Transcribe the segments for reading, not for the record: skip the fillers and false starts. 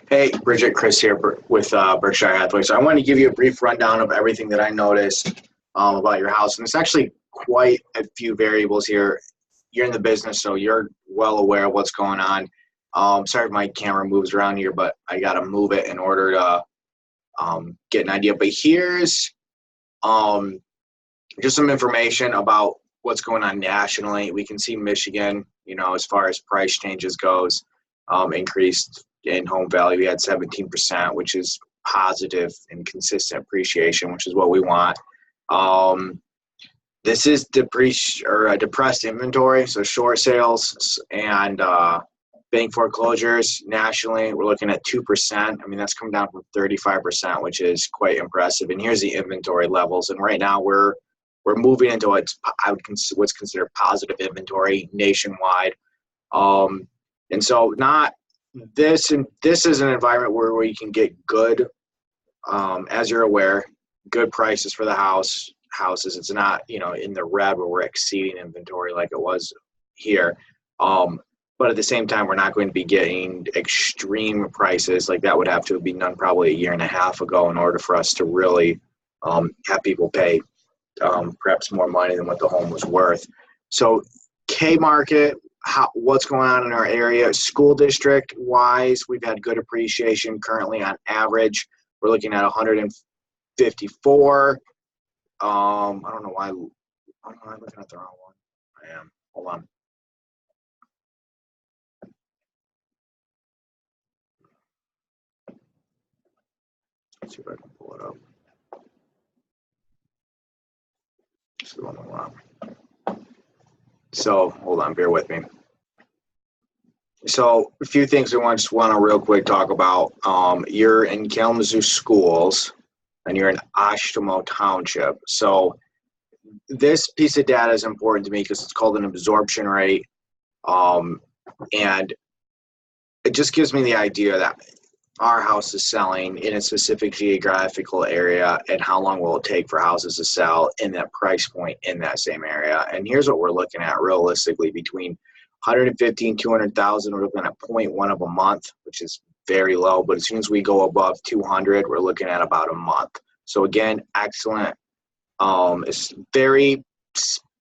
Hey, Bridget, Chris here with Berkshire Hathaway. So I want to give you a brief rundown of everything that I noticed about your house. And it's actually quite a few variables here. You're in the business, so you're well aware of what's going on. Sorry if my camera moves around here, but I got to move it in order to get an idea. But here's um, just some information about what's going on nationally. We can see Michigan, as far as price changes goes, increased in home value. We had 17%, which is positive and consistent appreciation, which is what we want. This is depressed inventory, so short sales and bank foreclosures nationally. We're looking at 2%. I mean, that's come down from 35%, which is quite impressive. And here's the inventory levels. And right now we're moving into what's considered positive inventory nationwide. And so this is an environment where you can get good, as you're aware, good prices for the houses. It's not, in the red where we're exceeding inventory like it was here. But at the same time, we're not going to be getting extreme prices. Like that would have to have been done probably a year and a half ago in order for us to really have people pay perhaps more money than what the home was worth. So K-Market, what's going on in our area? School district wise, we've had good appreciation currently on average. We're looking at 154. I don't know why I'm looking at the wrong one. I am. Hold on. Let's see if I can pull it up. This is the one I want. So hold on, bear with me. So a few things we just want to real quick talk about. You're in Kalamazoo Schools and you're in Oshtemo Township. So this piece of data is important to me because it's called an absorption rate. And it just gives me the idea that our house is selling in a specific geographical area and how long will it take for houses to sell in that price point in that same area. And here's what we're looking at realistically: between 115 and 200,000, we're looking at 0.1 of a month, which is very low. But as soon as we go above 200, we're looking at about a month. So again, excellent. It's very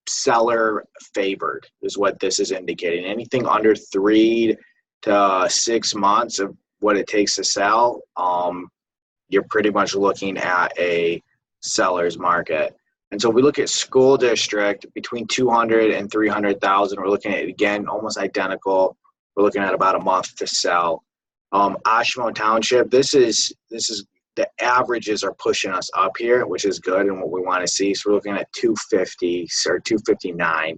seller favored is what this is indicating. Anything under 3 to 6 months of what it takes to sell, you're pretty much looking at a seller's market. And so if we look at school district, between 200 and 300,000, we're looking at, again, almost identical. We're looking at about a month to sell. Oshtemo Township, this is the averages are pushing us up here, which is good and what we want to see. So we're looking at 250 or 259.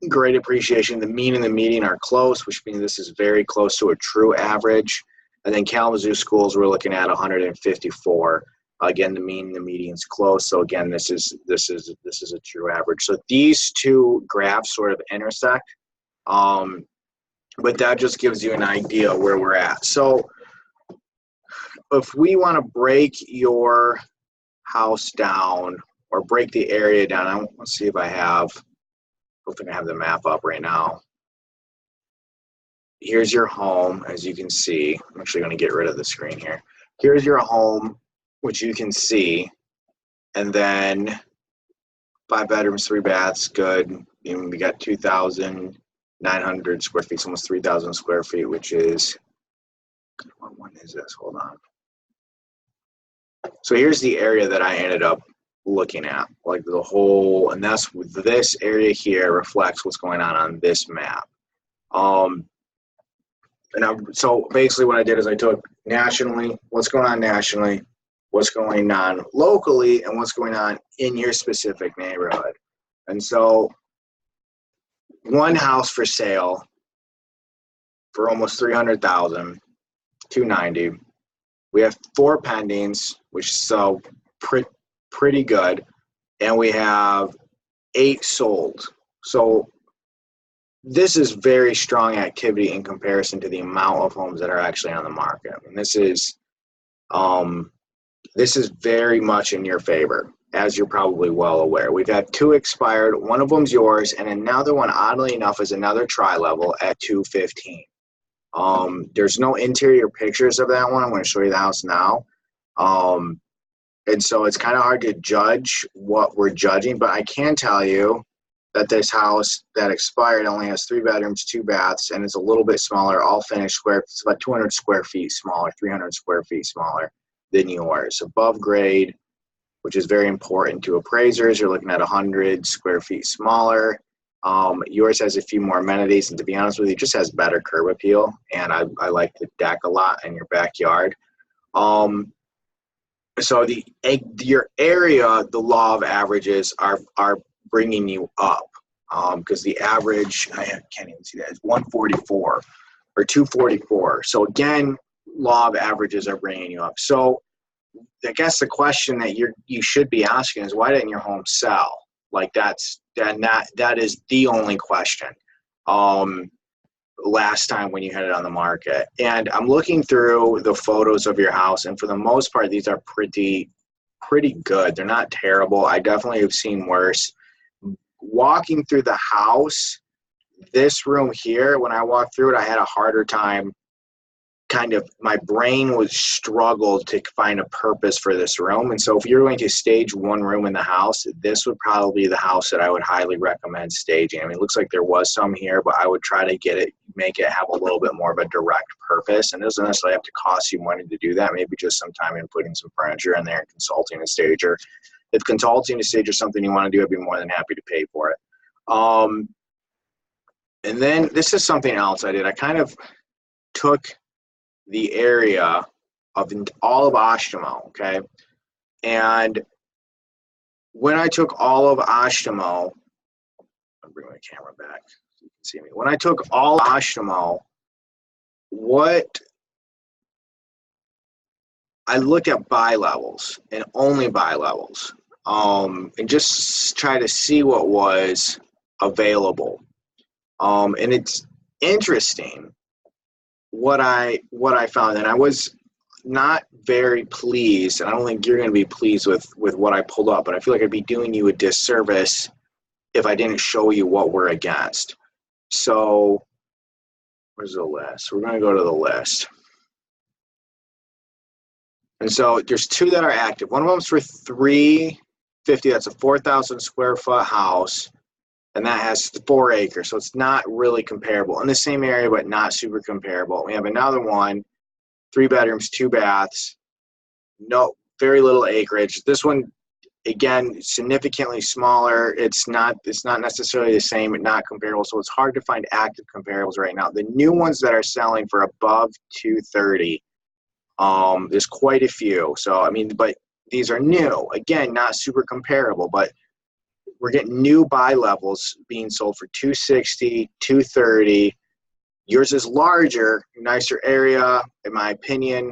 Great appreciation. The mean and the median are close, which means this is very close to a true average. And then Kalamazoo Schools, we're looking at 154. Again, the mean and the median is close. So again, this is a true average. So these two graphs sort of intersect, but that just gives you an idea where we're at. So if we want to break your house down or break the area down, let's see if I have. Hoping I have the map up right now. Here's your home, as you can see. I'm actually going to get rid of the screen here. Here's your home, which you can see. And then 5 bedrooms, 3 baths, good. And we got 2,900 square feet, almost 3,000 square feet, which is, what one is this? Hold on. So here's the area that I ended up looking at, like the whole, and that's this area here reflects what's going on this map. So basically what I did is I took nationally, what's going on nationally, what's going on locally, and what's going on in your specific neighborhood. And so one house for sale for almost 300,000, 290. We have 4 pendings, which sell pretty good, and we have 8 sold. So this is very strong activity in comparison to the amount of homes that are actually on the market. And this is very much in your favor, as you're probably well aware. We've had 2 expired. One of them's yours, and another one, oddly enough, is another tri-level at 215. There's no interior pictures of that one. I'm going to show you the house now. And so it's kind of hard to judge what we're judging, but I can tell you that this house that expired only has 3 bedrooms, 2 baths, and it's a little bit smaller, all finished square. It's about 200 square feet smaller, 300 square feet smaller than yours. Above grade, which is very important to appraisers. You're looking at 100 square feet smaller. Yours has a few more amenities, and to be honest with you, it just has better curb appeal, and I like the deck a lot in your backyard. So your area, the law of averages are bringing you up, because the average, I can't even see that, it's 144 or 244. So again, law of averages are bringing you up. So I guess the question that you should be asking is, why didn't your home sell? Like that is the only question. Last time when you had it on the market, and I'm looking through the photos of your house, and for the most part, these are pretty good. They're not terrible. I definitely have seen worse. Walking through the house, this room here, when I walked through it, I had a harder time. My brain was struggled to find a purpose for this room. And so if you're going to stage one room in the house, this would probably be the house that I would highly recommend staging. I mean, it looks like there was some here, but I would try to make it have a little bit more of a direct purpose. And it doesn't necessarily have to cost you money to do that. Maybe just some time in putting some furniture in there and consulting a stager. If consulting a stager is something you want to do, I'd be more than happy to pay for it. And then this is something else I did. I kind of took the area of all of Oshtemo, okay? And when I took all of Oshtemo, I'll bring my camera back so you can see me. When I took all of Oshtemo, I looked at buy levels and only buy levels, and just try to see what was available. And it's interesting what I found, and I was not very pleased, and I don't think you're going to be pleased with what I pulled up, but I feel like I'd be doing you a disservice if I didn't show you what we're against. So where's the list? We're going to go to the list. And so there's 2 that are active. One of them's for $350. That's a 4,000 square foot house, and that has 4 acres, so it's not really comparable. In the same area, but not super comparable. We have another one, 3 bedrooms, 2 baths, very little acreage. This one, again, significantly smaller. It's not necessarily the same, but not comparable, so it's hard to find active comparables right now. The new ones that are selling for above $230, there's quite a few. So, I mean, but these are new. Again, not super comparable, but we're getting new buy levels being sold for $260, $230. Yours is larger, nicer area, in my opinion,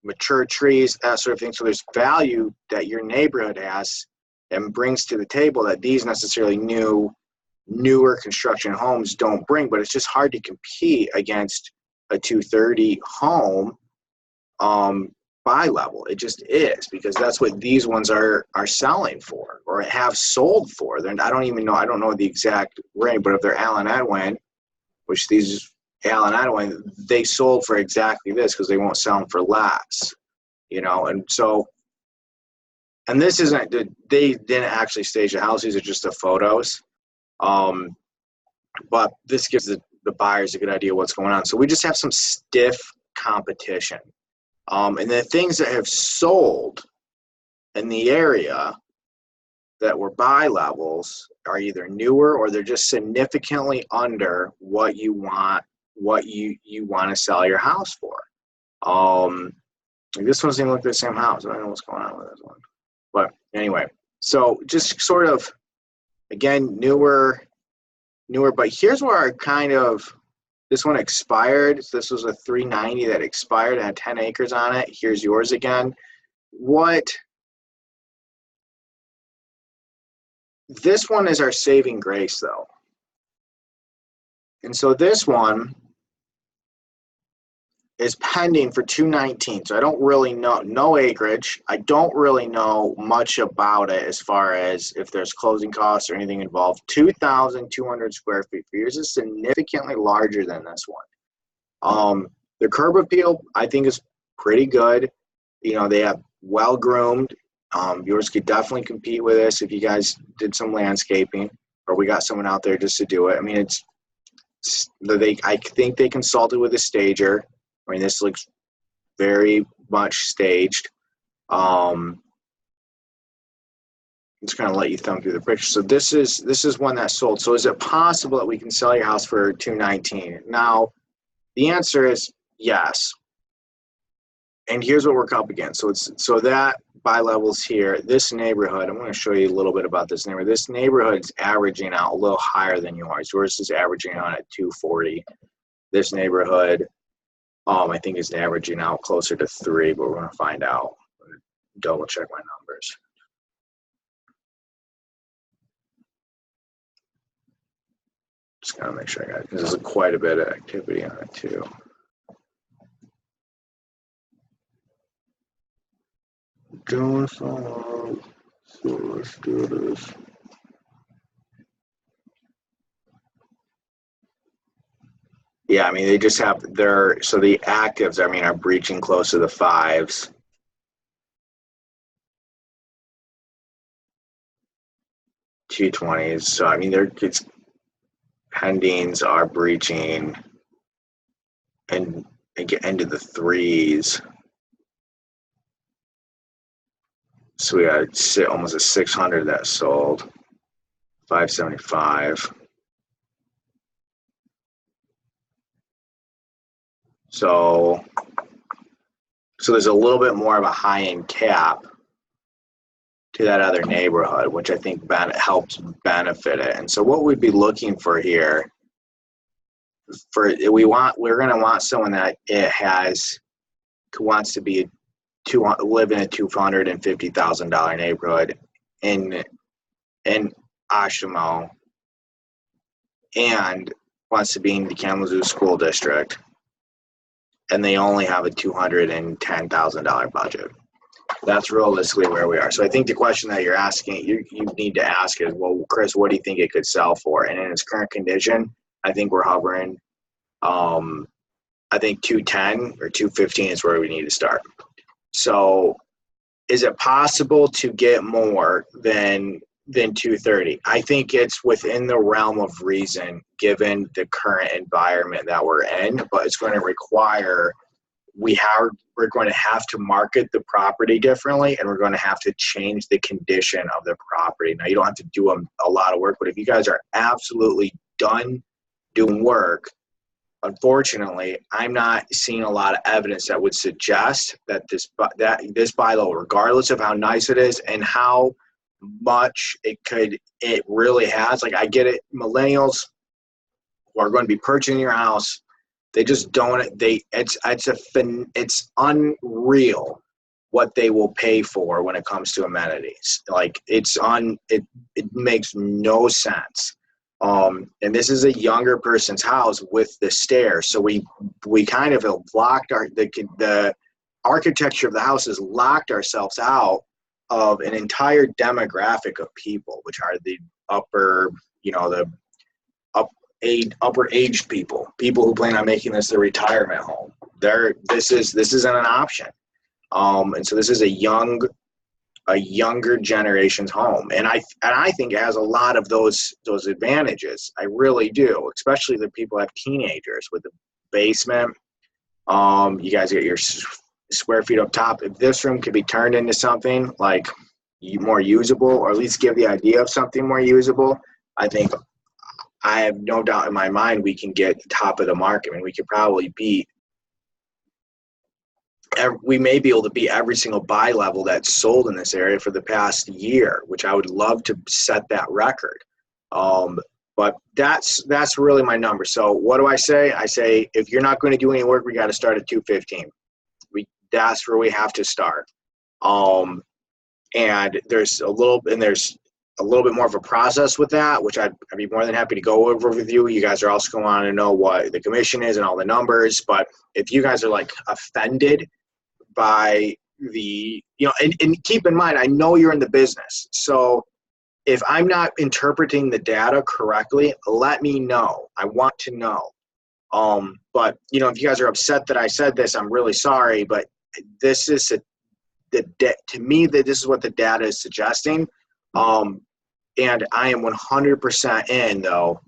mature trees, that sort of thing. So there's value that your neighborhood has and brings to the table that these necessarily newer construction homes don't bring. But it's just hard to compete against a $230 home buy level. It just is, because that's what these ones are selling for or have sold for. I don't know the exact range, but if they're Allen Edwin, which these Allen Edwin, they sold for exactly this because they won't sell them for less, and so, and this isn't, they didn't actually stage the house, these are just the photos, but this gives the buyers a good idea what's going on. So we just have some stiff competition. And the things that have sold in the area that were buy levels are either newer or they're just significantly under what you want to sell your house for. This one doesn't even look like the same house. I don't know what's going on with this one. But anyway, so just sort of, again, newer, but here's where this one expired. This was a 390 that expired and had 10 acres on it. Here's yours again. This one is our saving grace, though. And so this one is pending for 219. So I don't really know, no acreage. I don't really know much about it as far as if there's closing costs or anything involved. 2,200 square feet. Yours is significantly larger than this one. The curb appeal, I think, is pretty good. They have well groomed. Yours could definitely compete with this if you guys did some landscaping, or we got someone out there just to do it. I mean, I think they consulted with a stager. I mean, this looks very much staged. Just kind of let you thumb through the picture. So this is one that sold. So is it possible that we can sell your house for $219? Now, the answer is yes. And here's what we're up against. So that buy levels here. This neighborhood, I'm going to show you a little bit about this neighborhood. This neighborhood is averaging out a little higher than yours. Yours is averaging out at 240. This neighborhood, I think is averaging out closer to 3, but we're going to find out. Double check my numbers. Just gotta make sure I got it, because there's quite a bit of activity on it too. Going so let's do this. Yeah, I mean, they just have so the actives, I mean, are breaching close to the 5s. $220s. So I mean, it's pendings are breaching and get into the 3s. So we got almost a 600 that sold. 575. So there's a little bit more of a high-end cap to that other neighborhood, which I think helps benefit it. And so what we'd be looking for here, we're going to want someone that wants to live in a $250,000 neighborhood in Ashimo and wants to be in the Kalamazoo School District, and they only have a $210,000 budget. That's realistically where we are. So I think the question that you're asking, you need to ask is, well, Chris, what do you think it could sell for? And in its current condition, I think we're hovering. I think 210 or 215 is where we need to start. So is it possible to get more than 230? I think it's within the realm of reason given the current environment that we're in, but it's going to require we're going to have to market the property differently, and we're going to have to change the condition of the property. Now, you don't have to do a lot of work, but if you guys are absolutely done doing work, unfortunately, I'm not seeing a lot of evidence that would suggest that this bylaw, regardless of how nice it is and how much it really has. Like, I get it, millennials who are going to be purchasing your house, they just don't. It's unreal what they will pay for when it comes to amenities. Like, it makes no sense. And this is a younger person's house with the stairs, so we kind of have locked the architecture of the house has locked ourselves out of an entire demographic of people, which are the upper aged people who plan on making this their retirement home. This isn't an option. And so this is a younger generation's home. And I think it has a lot of those advantages. I really do, especially the people who have teenagers with the basement. You guys get your square feet up top. If this room could be turned into something like more usable, or at least give the idea of something more usable, I think I have no doubt in my mind we can get top of the market. I mean, we could probably we may be able to beat every single buy level that's sold in this area for the past year, which I would love to set that record. But that's really my number. So what do I say? I say, if you're not going to do any work, we got to start at 215. That's where we have to start. And there's a little bit more of a process with that, which I'd be more than happy to go over with you. You guys are also going to want to know what the commission is and all the numbers. But if you guys are like offended by and keep in mind, I know you're in the business. So if I'm not interpreting the data correctly, let me know. I want to know. But you know, if you guys are upset that I said this, I'm really sorry. But this is to me that this is what the data is suggesting. And I am 100% in though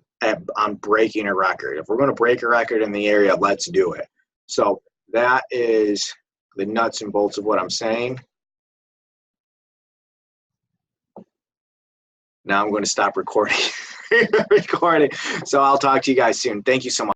on breaking a record. If we're going to break a record in the area, let's do it. So that is the nuts and bolts of what I'm saying. Now I'm going to stop recording. So I'll talk to you guys soon. Thank you so much.